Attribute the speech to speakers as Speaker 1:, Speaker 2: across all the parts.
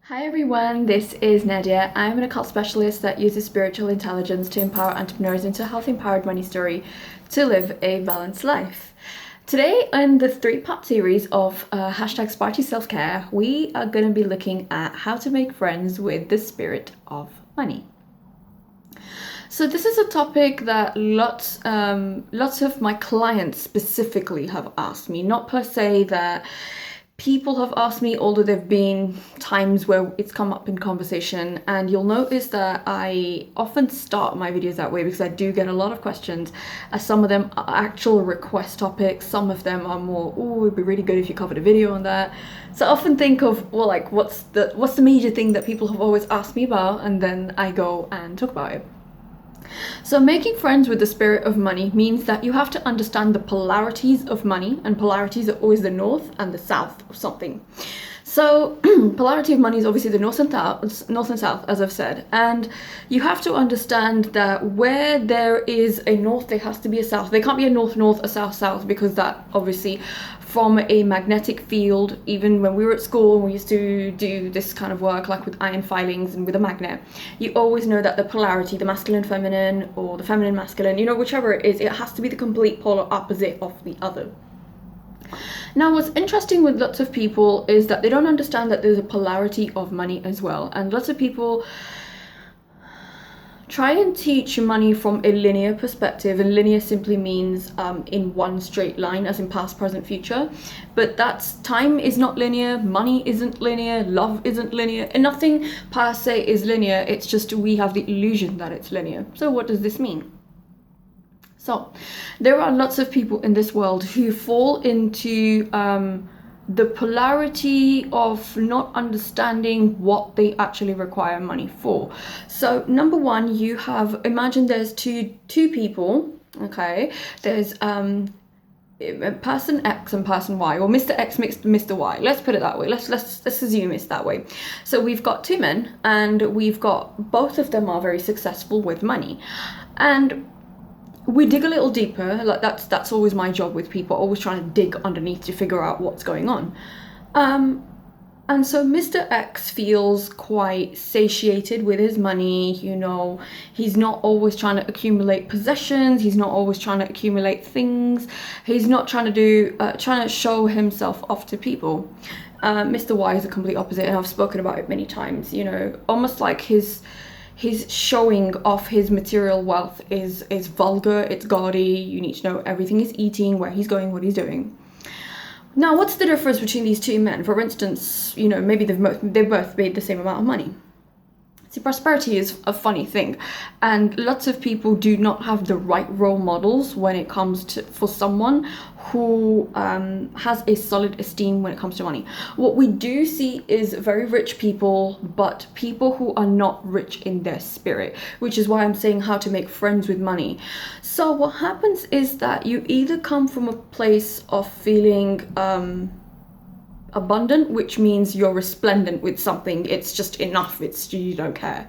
Speaker 1: Hi everyone, this is Nadia. I'm an occult specialist that uses spiritual intelligence to empower entrepreneurs into a healthy, empowered money story to live a balanced life. Today, in the three-part series of hashtag Sparty Self-Care, we are going to be looking at how to make friends with the spirit of money. So this is a topic that lots of my clients specifically have asked me, not per se that people have asked me, although there have been times where it's come up in conversation, and you'll notice that I often start my videos that way because I do get a lot of questions. Some of them are actual request topics, some of them are more, oh, it'd be really good if you covered a video on that. So I often think of, well, like what's the major thing that people have always asked me about, and then I go and talk about it. So making friends with the spirit of money means that you have to understand the polarities of money, and polarities are always the north and the south of something. So polarity of money is obviously the north and south, as I've said, and you have to understand that where there is a north, there has to be a south. There can't be a north-north, a south-south, because that obviously, from a magnetic field, even when we were at school, we used to do this kind of work, like with iron filings and with a magnet, you always know that the polarity, the masculine feminine, or the feminine masculine, whichever it is, it has to be the complete polar opposite of the other. Now, what's interesting with lots of people is that they don't understand that there's a polarity of money as well. And lots of people try and teach money from a linear perspective, and linear simply means in one straight line, as in past, present, future. But time is not linear, money isn't linear, love isn't linear, and nothing per se is linear. It's just we have the illusion that it's linear. So what does this mean? So there are lots of people in this world who fall into the polarity of not understanding what they actually require money for. So number one, you have, imagine there's two people, okay? There's person X and person Y, or Mr. X mixed Mr. Y. Let's put it that way. Let's assume it's that way. So we've got two men, and we've got, both of them are very successful with money. And we dig a little deeper, like that's always my job with people, always trying to dig underneath to figure out what's going on. And so Mr. X feels quite satiated with his money, he's not always trying to accumulate possessions, he's not always trying to accumulate things, he's not trying to show himself off to people. Mr. Y is the complete opposite, and I've spoken about it many times, almost like his showing off his material wealth is vulgar, it's gaudy, you need to know everything he's eating, where he's going, what he's doing. Now, what's the difference between these two men? For instance, maybe they both made the same amount of money. See, prosperity is a funny thing, and lots of people do not have the right role models when it comes to for someone who has a solid esteem when it comes to money. What we do see is very rich people, but people who are not rich in their spirit, which is why I'm saying how to make friends with money. So what happens is that you either come from a place of feeling abundant, which means you're resplendent with something, it's just enough, you don't care,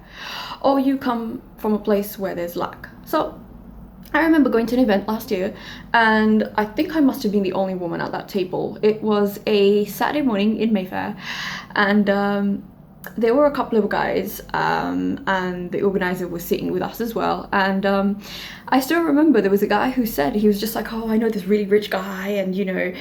Speaker 1: or you come from a place where there's lack. So I remember going to an event last year, and I think I must have been the only woman at that table. It was a Saturday morning in Mayfair, and there were a couple of guys, and the organizer was sitting with us as well. And I still remember there was a guy who said, he was just like, oh, I know this really rich guy, and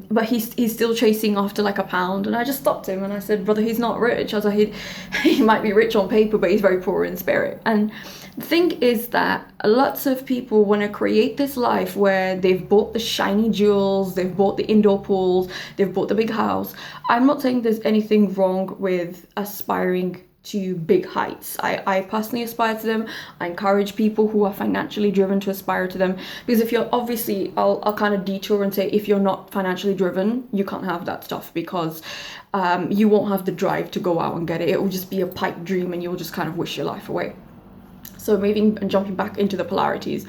Speaker 1: but he's still chasing after like £1. And I just stopped him and I said, brother, he's not rich. I was like, he might be rich on paper, but he's very poor in spirit. And the thing is that lots of people want to create this life where they've bought the shiny jewels, they've bought the indoor pools, they've bought the big house. I'm not saying there's anything wrong with aspiring to big heights. I personally aspire to them. I encourage people who are financially driven to aspire to them, because if you're obviously, I'll kind of detour and say, if you're not financially driven, you can't have that stuff, because you won't have the drive to go out and get it. It will just be a pipe dream, and you'll just kind of wish your life away. So moving and jumping back into the polarities.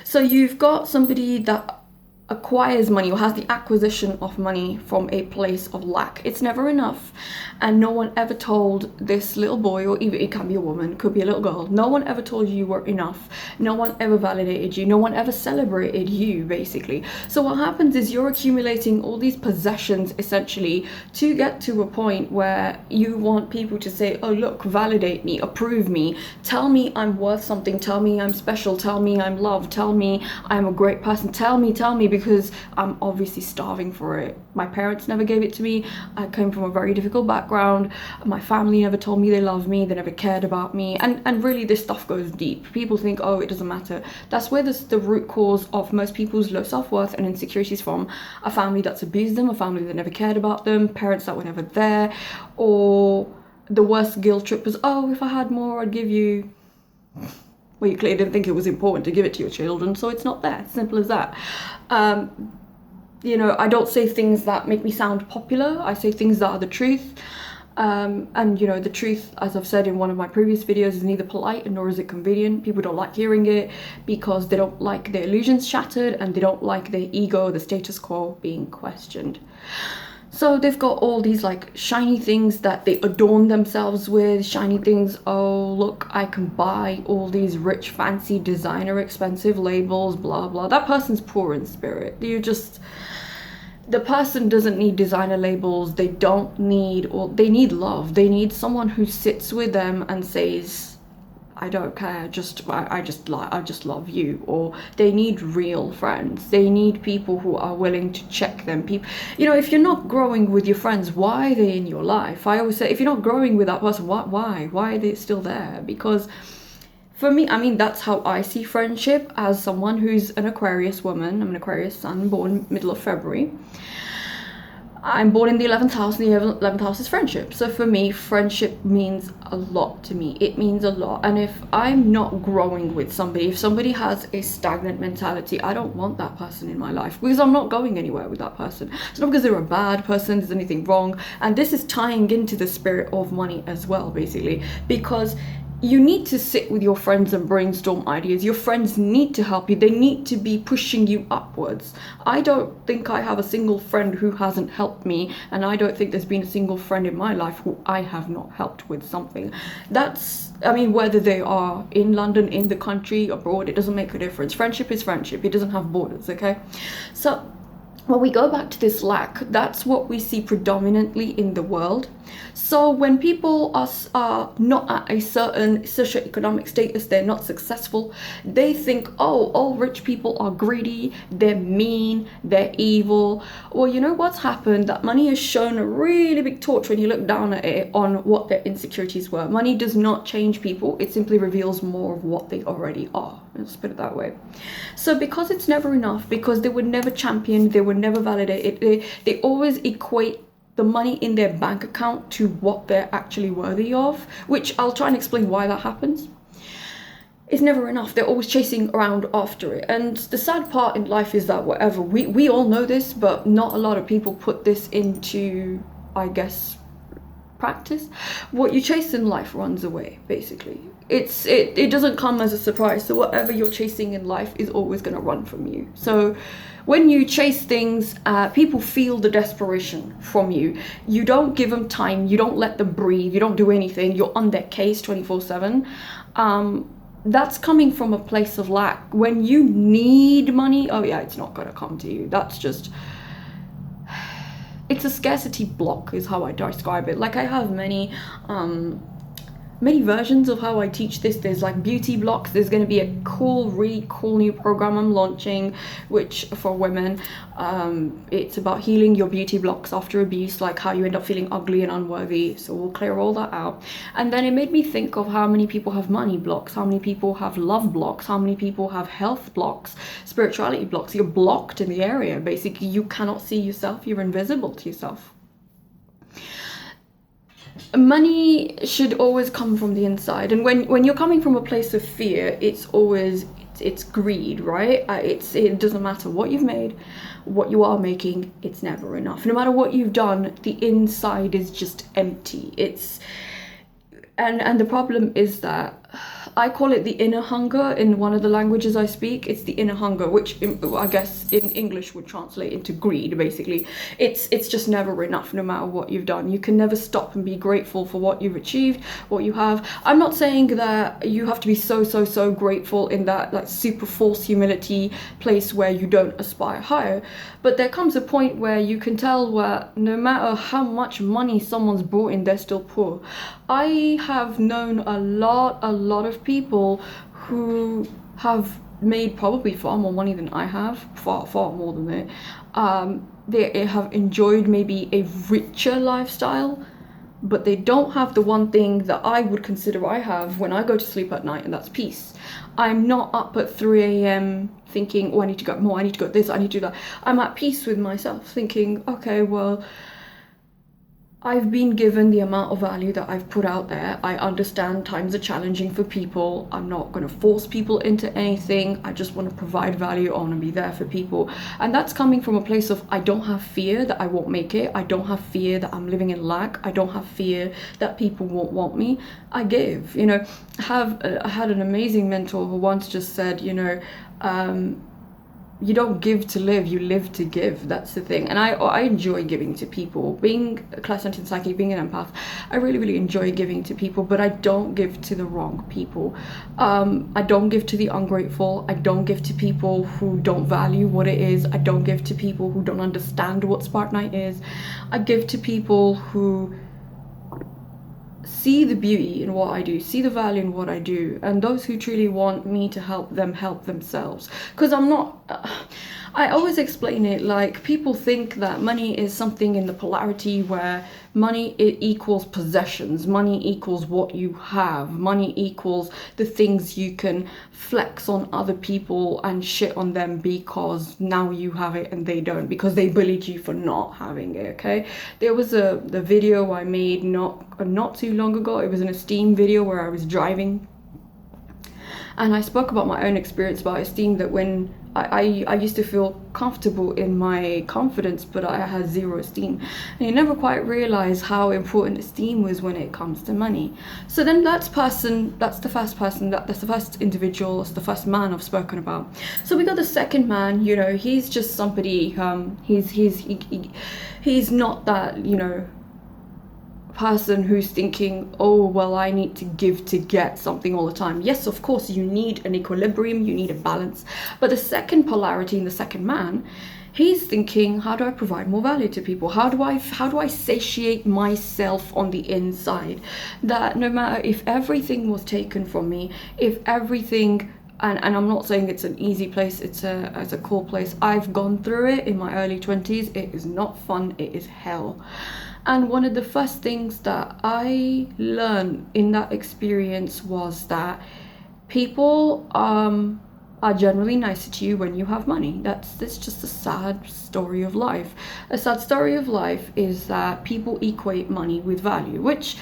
Speaker 1: So you've got somebody that acquires money or has the acquisition of money from a place of lack. It's never enough. And no one ever told this little boy, or even it can be a woman, could be a little girl, no one ever told you were enough. No one ever validated you. No one ever celebrated you, basically. So what happens is you're accumulating all these possessions essentially to get to a point where you want people to say, oh look, validate me, approve me, tell me I'm worth something, tell me I'm special, tell me I'm loved, tell me I'm a great person, tell me, because I'm obviously starving for it. My parents never gave it to me. I came from a very difficult background. My family never told me they loved me. They never cared about me. And really this stuff goes deep. People think, oh, it doesn't matter. That's where the root cause of most people's low self-worth and insecurities from. A family that's abused them, a family that never cared about them, parents that were never there, or the worst guilt trip was, oh, if I had more, I'd give you. Well, you clearly didn't think it was important to give it to your children, so it's not there. Simple as that. You know, I don't say things that make me sound popular. I say things that are the truth. And, you know, the truth, as I've said in one of my previous videos, is neither polite nor is it convenient. People don't like hearing it because they don't like their illusions shattered and they don't like their ego, the status quo, being questioned. So they've got all these like shiny things that they adorn themselves with, shiny things. Oh, look, I can buy all these rich, fancy, designer, expensive labels, blah, blah. That person's poor in spirit. The person doesn't need designer labels. They don't need, or they need love. They need someone who sits with them and says, I don't care, I just love you. Or they need real friends. They need people who are willing to check them. People, you know, if you're not growing with your friends, why are they in your life? I always say, if you're not growing with that person, why are they still there? Because for me, I mean, that's how I see friendship, as someone who's an Aquarius woman. I'm an Aquarius sun, born middle of February. I'm born in the 11th house, and the 11th house is friendship. So for me, friendship means a lot to me. It means a lot. And if I'm not growing with somebody, if somebody has a stagnant mentality, I don't want that person in my life, because I'm not going anywhere with that person. It's not because they're a bad person, there's anything wrong. And this is tying into the spirit of money as well, basically, because you need to sit with your friends and brainstorm ideas. Your friends need to help you. They need to be pushing you upwards. I don't think I have a single friend who hasn't helped me, and I don't think there's been a single friend in my life who I have not helped with something. That's, I mean, whether they are in London, in the country, abroad, it doesn't make a difference. Friendship is friendship. It doesn't have borders, okay? So when we go back to this lack, that's what we see predominantly in the world. So when people are not at a certain socioeconomic status, they're not successful, they think, oh, all rich people are greedy, they're mean, they're evil. Well, you know what's happened? That money has shown a really big torch when you look down at it on what their insecurities were. Money does not change people, it simply reveals more of what they already are. Let's put it that way. So because it's never enough, because they were never championed, they were never validated, they always equate the money in their bank account to what they're actually worthy of, which I'll try and explain why that happens. It's never enough. They're always chasing around after it. And the sad part in life is that whatever, we all know this, but not a lot of people put this into, I guess, practice. What you chase in life runs away, basically. It doesn't come as a surprise. So whatever you're chasing in life is always going to run from you. So when you chase things, people feel the desperation from you. You don't give them time. You don't let them breathe. You don't do anything. You're on their case 24/7. That's coming from a place of lack. When you need money, oh yeah, it's not going to come to you. That's just, it's a scarcity block is how I describe it. Like I have many versions of how I teach this. There's like beauty blocks. There's going to be a really cool new program I'm launching, which for women, it's about healing your beauty blocks after abuse, like how you end up feeling ugly and unworthy. So we'll clear all that out. And then it made me think of how many people have money blocks, how many people have love blocks, how many people have health blocks, spirituality blocks. You're blocked in the area. Basically, you cannot see yourself. You're invisible to yourself. Money should always come from the inside, and when you're coming from a place of fear, it's always it's greed, right? It doesn't matter what you've made, what you are making, it's never enough. No matter what you've done, the inside is just empty. And the problem is that I call it the inner hunger in one of the languages I speak. It's the inner hunger, which I guess in English would translate into greed, basically. It's just never enough, no matter what you've done. You can never stop and be grateful for what you've achieved, what you have. I'm not saying that you have to be so grateful in that like super false humility place where you don't aspire higher. But there comes a point where you can tell where no matter how much money someone's brought in, they're still poor. I have known a lot of people who have made probably far more money than I have, far more than it. They have enjoyed maybe a richer lifestyle, but they don't have the one thing that I would consider I have when I go to sleep at night, and that's peace. I'm not up at 3 a.m. thinking, oh, I need to go more, I need to go this, I need to do that. I'm at peace with myself, thinking, okay, well, I've been given the amount of value that I've put out there. I understand times are challenging for people. I'm not going to force people into anything. I just want to provide value. I want to be there for people. And that's coming from a place of I don't have fear that I won't make it. I don't have fear that I'm living in lack. I don't have fear that people won't want me. I give, I had an amazing mentor who once just said, you don't give to live, you live to give. That's the thing. And I enjoy giving to people. Being a clairsentient psychic, being an empath, I really enjoy giving to people, but I don't give to the wrong people. I don't give to the ungrateful. I don't give to people who don't value what it is. I don't give to people who don't understand what Spartanite is. I give to people who see the beauty in what I do, see the value in what I do, and those who truly want me to help them help themselves. Because I always explain it like people think that money is something in the polarity where money it equals possessions, money equals what you have, money equals the things you can flex on other people and shit on them because now you have it and they don't, because they bullied you for not having it. Okay, there was the video I made not too long ago. It was an esteem video where I was driving, and I spoke about my own experience about esteem, that when I used to feel comfortable in my confidence, but I had zero esteem. And you never quite realize how important esteem was when it comes to money. So then that's the first person, that's the first individual, that's the first man I've spoken about. So we got the second man, he's just somebody, he's not that, person who's thinking, oh well, I need to give to get something all the time. Yes, of course you need an equilibrium, you need a balance, but the second polarity in the second man, he's thinking, how do I provide more value to people? How do I satiate myself on the inside, that no matter if everything was taken from me, if everything, and I'm not saying it's an easy place, it's a cool place. I've gone through it in my early 20s. It is not fun, it is hell. And one of the first things that I learned in that experience was that people are generally nicer to you when you have money. That's just a sad story of life. A sad story of life is that people equate money with value, which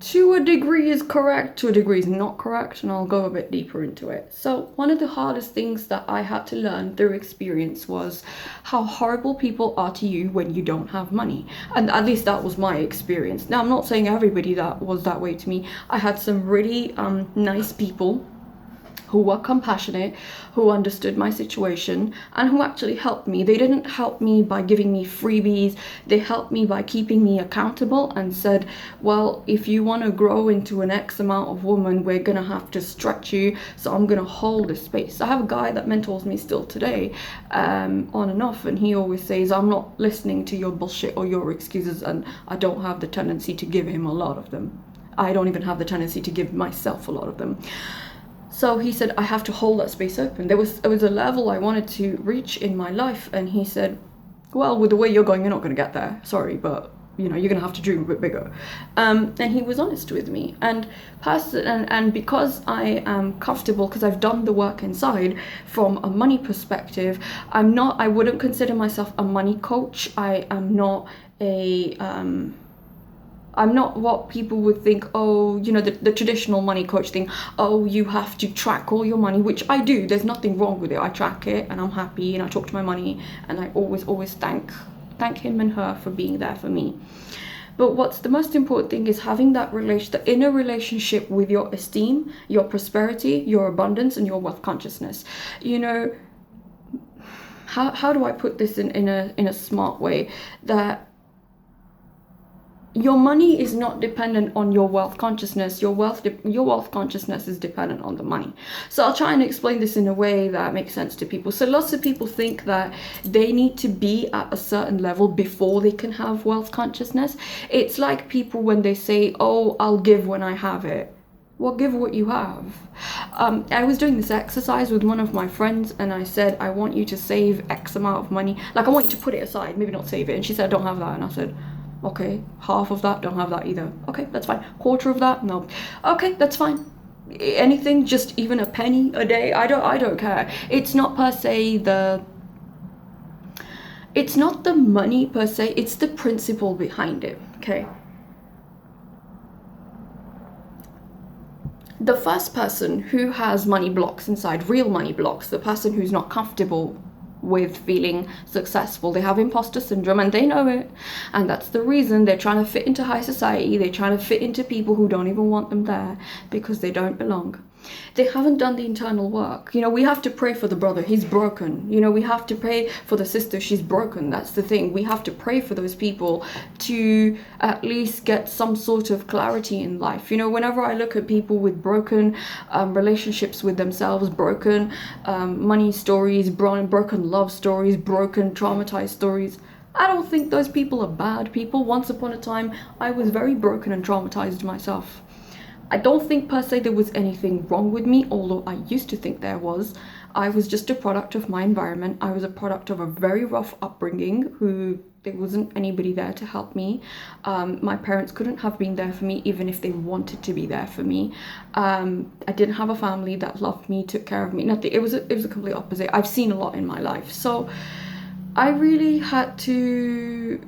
Speaker 1: to a degree is correct, to a degree is not correct, and I'll go a bit deeper into it. So one of the hardest things that I had to learn through experience was how horrible people are to you when you don't have money. And at least that was my experience. Now, I'm not saying everybody that was that way to me. I had some really nice people who were compassionate, who understood my situation, and who actually helped me. They didn't help me by giving me freebies. They helped me by keeping me accountable and said, well, if you want to grow into an X amount of woman, we're going to have to stretch you. So I'm going to hold this space. I have a guy that mentors me still today, on and off, and he always says, I'm not listening to your bullshit or your excuses, and I don't have the tendency to give him a lot of them. I don't even have the tendency to give myself a lot of them. So he said, I have to hold that space open. There was a level I wanted to reach in my life, and he said, well, with the way you're going, you're not going to get there. Sorry, but you're going to have to dream a bit bigger. And he was honest with me. And because I am comfortable, because I've done the work inside from a money perspective, I wouldn't consider myself a money coach. I am not I'm not what people would think, the traditional money coach thing. Oh, you have to track all your money, which I do. There's nothing wrong with it. I track it and I'm happy and I talk to my money and I always thank him and her for being there for me. But what's the most important thing is having that the inner relationship with your esteem, your prosperity, your abundance, and your wealth consciousness. You know, how do I put this in a smart way? That your money is not dependent on your wealth consciousness. Your wealth consciousness is dependent on the money. So I'll try and explain this in a way that makes sense to people. So lots of people think that they need to be at a certain level before they can have wealth consciousness. It's like people when they say, oh, I'll give when I have it. Well, give what you have. I was doing this exercise with one of my friends, and I said, I want you to save X amount of money. Like, I want you to put it aside, maybe not save it. And she said, I don't have that. And I said, okay, half of that, don't have that either. Okay, that's fine. Quarter of that, no. Okay, that's fine. Anything, just even a penny a day, I don't care. It's not per se it's not the money per se, it's the principle behind it, okay? The first person who has money blocks inside, real money blocks, the person who's not comfortable with feeling successful, they have imposter syndrome and they know it, and that's the reason they're trying to fit into high society. They're trying to fit into people who don't even want them there because they don't belong. They haven't done the internal work. You know, we have to pray for the brother, he's broken. You know, we have to pray for the sister, she's broken. That's the thing. We have to pray for those people to at least get some sort of clarity in life. You know, whenever I look at people with broken relationships with themselves, broken money stories, broken love stories, broken traumatized stories, I don't think those people are bad people. Once upon a time, I was very broken and traumatized myself. I don't think per se there was anything wrong with me, although I used to think there was. I was just a product of my environment. I was a product of a very rough upbringing there wasn't anybody there to help me. My parents couldn't have been there for me even if they wanted to be there for me. I didn't have a family that loved me, took care of me. Nothing. It was a complete opposite. I've seen a lot in my life. So I really had to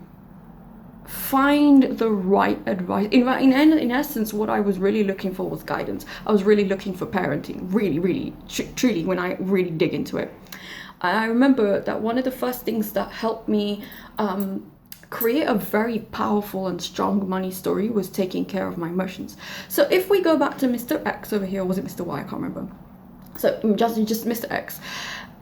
Speaker 1: find the right advice. In essence, what I was really looking for was guidance. I was really looking for parenting, really, truly, when I really dig into it. I remember that one of the first things that helped me create a very powerful and strong money story was taking care of my emotions. So if we go back to Mr. X over here, or was it Mr. Y? I can't remember. So just Mr. X.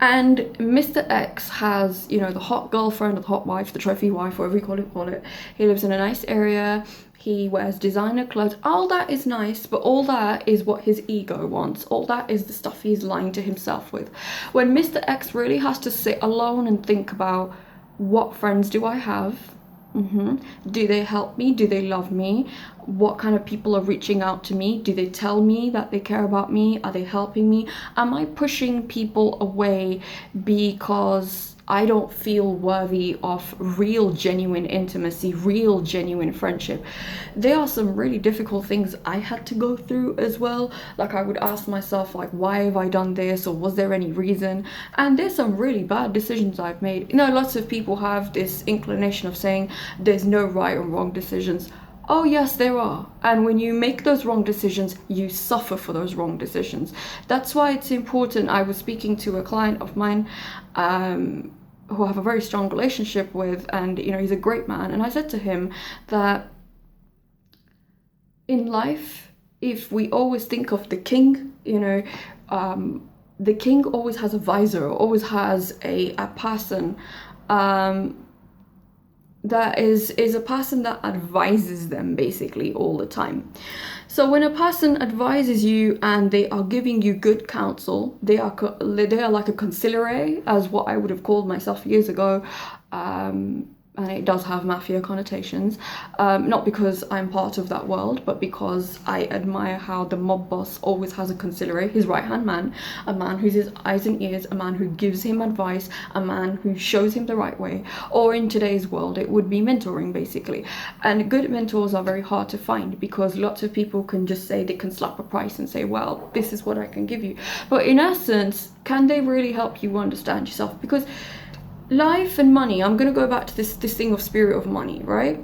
Speaker 1: And Mr. X has, you know, the hot girlfriend, or the hot wife, the trophy wife, whatever you call it. He lives in a nice area. He wears designer clothes. All that is nice, but all that is what his ego wants. All that is the stuff he's lying to himself with. When Mr. X really has to sit alone and think about, what friends do I have? Do they help me? Do they love me? What kind of people are reaching out to me? Do they tell me that they care about me? Are they helping me? Am I pushing people away because I don't feel worthy of real genuine intimacy, real genuine friendship? There are some really difficult things I had to go through as well. Like, I would ask myself, like, why have I done this, or was there any reason? And there's some really bad decisions I've made. You know, lots of people have this inclination of saying there's no right or wrong decisions. Oh yes, there are. And when you make those wrong decisions, you suffer for those wrong decisions. That's why it's important. I was speaking to a client of mine who I have a very strong relationship with, and you know, he's a great man, and I said to him that in life, if we always think of the king, you know, the king always has a visor, always has a person that is a person that advises them basically all the time. So when a person advises you and they are giving you good counsel, they are like a consigliere, as what I would have called myself years ago. And it does have mafia connotations, not because I'm part of that world, but because I admire how the mob boss always has a consigliere, his right-hand man, a man who's his eyes and ears, a man who gives him advice, a man who shows him the right way, or in today's world, it would be mentoring, basically. And good mentors are very hard to find, because lots of people can just say, they can slap a price and say, well, this is what I can give you. But in essence, can they really help you understand yourself? Because life and money, I'm going to go back to this thing of spirit of money, right?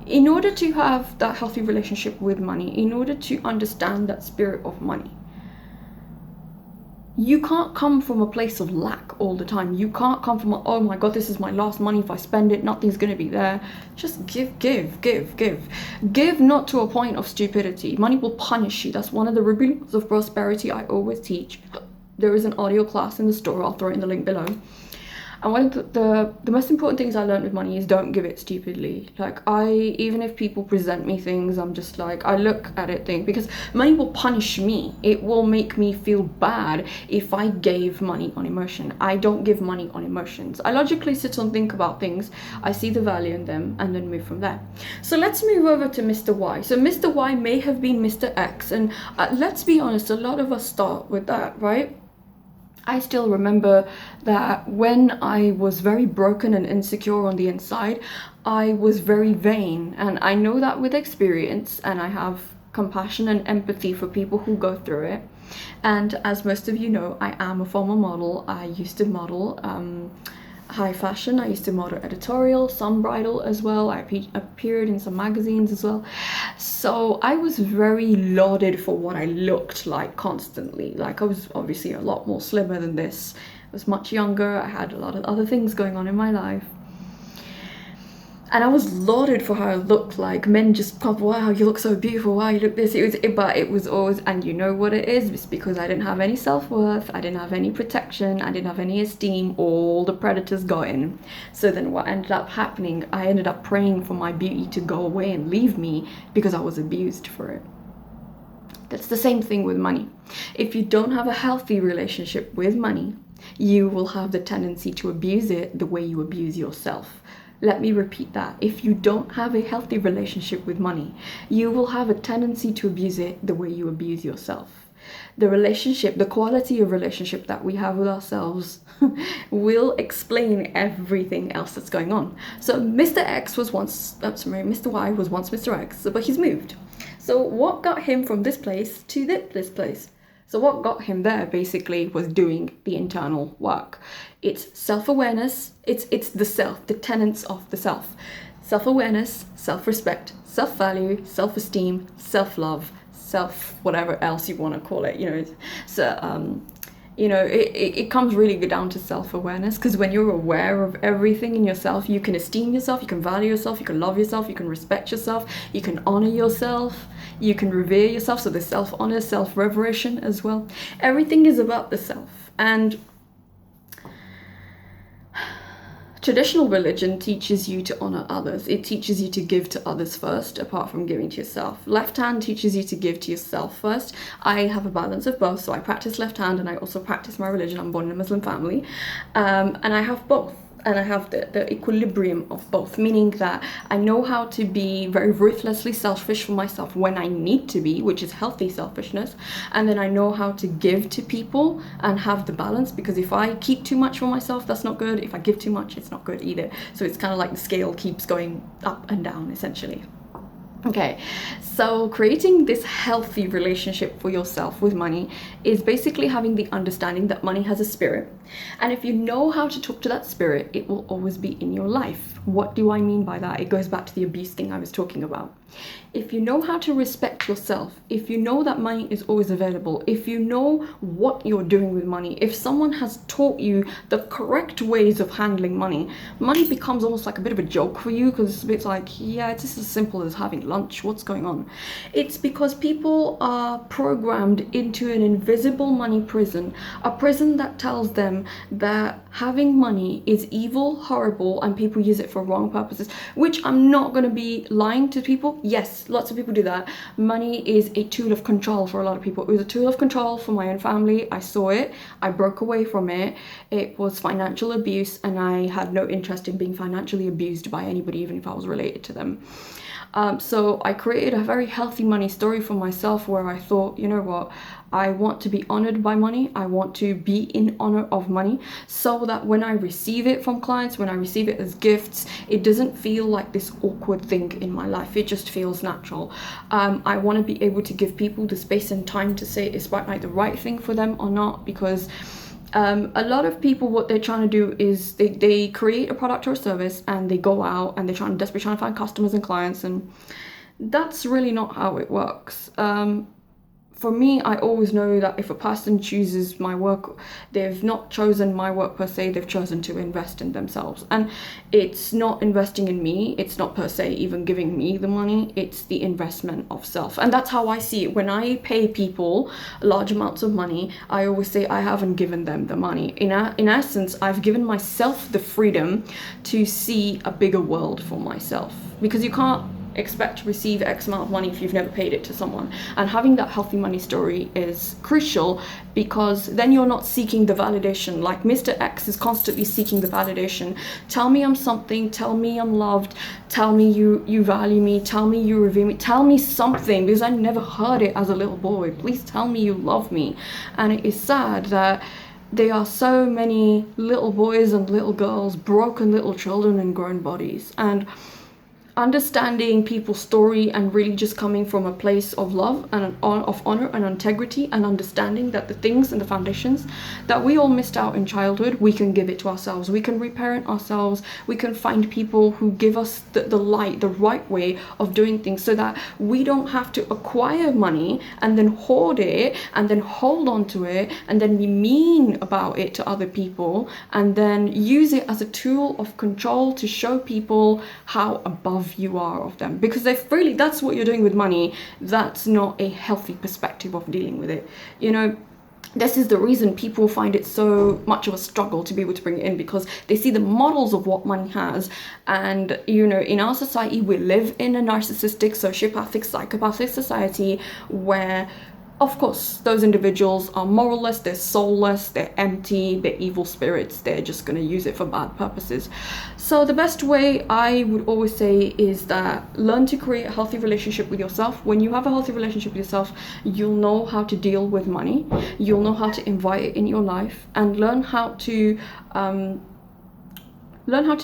Speaker 1: In order to have that healthy relationship with money, in order to understand that spirit of money, You can't come from a place of lack all the time. You can't come from, oh my God, this is my last money. If I spend it, nothing's going to be there. Just give, give, give, give. Give not to a point of stupidity. Money will punish you. That's one of the rules of prosperity I always teach. There is an audio class in the store. I'll throw it in the link below. And one of the most important things I learned with money is don't give it stupidly. Like, even if people present me things, I'm just like, I look at it, because money will punish me. It will make me feel bad if I gave money on emotion. I don't give money on emotions. I logically sit and think about things. I see the value in them and then move from there. So let's move over to Mr. Y. So Mr. Y may have been Mr. X. And let's be honest, a lot of us start with that, right? I still remember that when I was very broken and insecure on the inside, I was very vain. And I know that with experience, and I have compassion and empathy for people who go through it. And as most of you know, I am a former model. I used to model high fashion. I used to model editorial, some bridal as well. I appeared in some magazines as well. So I was very lauded for what I looked like constantly. Like, I was obviously a lot more slimmer than this. I was much younger. I had a lot of other things going on in my life. And I was lauded for how I looked. Like, men just come, wow, you look so beautiful, wow, you look this. But it was always, and you know what it is, it's because I didn't have any self-worth, I didn't have any protection, I didn't have any esteem. All the predators got in. So then what ended up happening, I ended up praying for my beauty to go away and leave me because I was abused for it. That's the same thing with money. If you don't have a healthy relationship with money, you will have the tendency to abuse it the way you abuse yourself. Let me repeat that. If you don't have a healthy relationship with money, you will have a tendency to abuse it the way you abuse yourself. The relationship, the quality of relationship that we have with ourselves will explain everything else that's going on. So Mr. X was once, Mr. Y was once Mr. X, but he's moved. So what got him from this place to this place? So what got him there basically was doing the internal work. It's self-awareness, it's the self, the tenets of the self. Self-awareness, self-respect, self-value, self-esteem, self-love, whatever else you want to call it, So, it comes really down to self-awareness, because when you're aware of everything in yourself, you can esteem yourself, you can value yourself, you can love yourself, you can respect yourself, you can honor yourself, you can revere yourself. So there's self-honor, self-reveration as well. Everything is about the self. And traditional religion teaches you to honor others. It teaches you to give to others first, apart from giving to yourself. Left hand teaches you to give to yourself first. I have a balance of both, so I practice left hand and I also practice my religion. I'm born in a Muslim family, and I have both. And I have the equilibrium of both, meaning that I know how to be very ruthlessly selfish for myself when I need to be, which is healthy selfishness. And then I know how to give to people and have the balance, because if I keep too much for myself, that's not good. If I give too much, it's not good either. So it's kind of like the scale keeps going up and down, essentially. Okay, so creating this healthy relationship for yourself with money is basically having the understanding that money has a spirit. And if you know how to talk to that spirit, it will always be in your life. What do I mean by that? It goes back to the abuse thing I was talking about. If you know how to respect yourself, if you know that money is always available, if you know what you're doing with money, if someone has taught you the correct ways of handling money, money becomes almost like a bit of a joke for you, because it's a bit like, yeah, it's just as simple as having lunch. What's going on? It's because people are programmed into an invisible money prison, a prison that tells them that having money is evil, horrible, and people use it for wrong purposes, which I'm not going to be lying to people. Yes, lots of people do that. Money is a tool of control for a lot of people. It was a tool of control for my own family. I saw it. I broke away from it. It was financial abuse, and I had no interest in being financially abused by anybody, even if I was related to them. So I created a very healthy money story for myself, where I thought, you know what, I want to be honored by money. I want to be in honor of money, so that when I receive it from clients, when I receive it as gifts, it doesn't feel like this awkward thing in my life. It just feels natural. I want to be able to give people the space and time to say, is Spartanite the right thing for them or not? Because a lot of people, what they're trying to do is they create a product or a service, and they go out and they're desperately trying to find customers and clients, and that's really not how it works. for me, I always know that if a person chooses my work, they've not chosen my work per se, they've chosen to invest in themselves. And it's not investing in me, it's not per se even giving me the money, it's the investment of self. And that's how I see it. When I pay people large amounts of money, I always say I haven't given them the money. In essence, I've given myself the freedom to see a bigger world for myself. Because you can't expect to receive X amount of money if you've never paid it to someone. And having that healthy money story is crucial, because then you're not seeking the validation. Like Mr. X is constantly seeking the validation. Tell me I'm something, tell me I'm loved, tell me you value me, tell me you revere me, tell me something, because I never heard it as a little boy. Please tell me you love me. And it is sad that there are so many little boys and little girls, broken little children in grown bodies. And understanding people's story and really just coming from a place of love and of honor and integrity, and understanding that the things and the foundations that we all missed out in childhood, we can give it to ourselves. We can reparent ourselves. We can find people who give us the light, the right way of doing things, so that we don't have to acquire money and then hoard it and then hold on to it and then be mean about it to other people and then use it as a tool of control to show people how above you are of them. Because if really that's what you're doing with money, that's not a healthy perspective of dealing with it. You know, this is the reason people find it so much of a struggle to be able to bring it in, because they see the models of what money has. And you know, in our society, we live in a narcissistic, sociopathic, psychopathic society where, of course, those individuals are moralless, they're soulless, they're empty, they're evil spirits, they're just going to use it for bad purposes. So the best way, I would always say, is that learn to create a healthy relationship with yourself. When you have a healthy relationship with yourself, you'll know how to deal with money, you'll know how to invite it in your life, and learn how to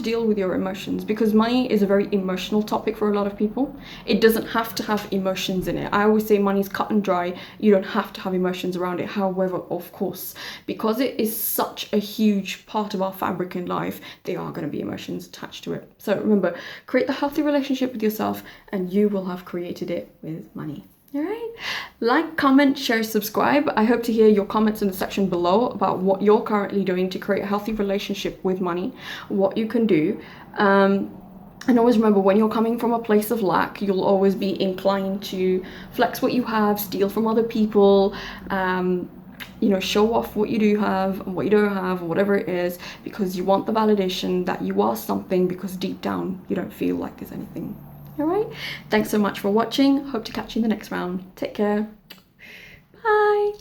Speaker 1: deal with your emotions, because money is a very emotional topic for a lot of people. It doesn't have to have emotions in it. I always say money is cut and dry. You don't have to have emotions around it. However, of course, because it is such a huge part of our fabric in life, there are going to be emotions attached to it. So remember, create the healthy relationship with yourself and you will have created it with money. All right, like, comment, share, subscribe. I hope to hear your comments in the section below about what you're currently doing to create a healthy relationship with money, what you can do. And always remember, when you're coming from a place of lack, you'll always be inclined to flex what you have, steal from other people, you know, show off what you do have and what you don't have, or whatever it is, because you want the validation that you are something, because deep down you don't feel like there's anything. All right, thanks so much for watching. Hope to catch you in the next round. Take care. Bye.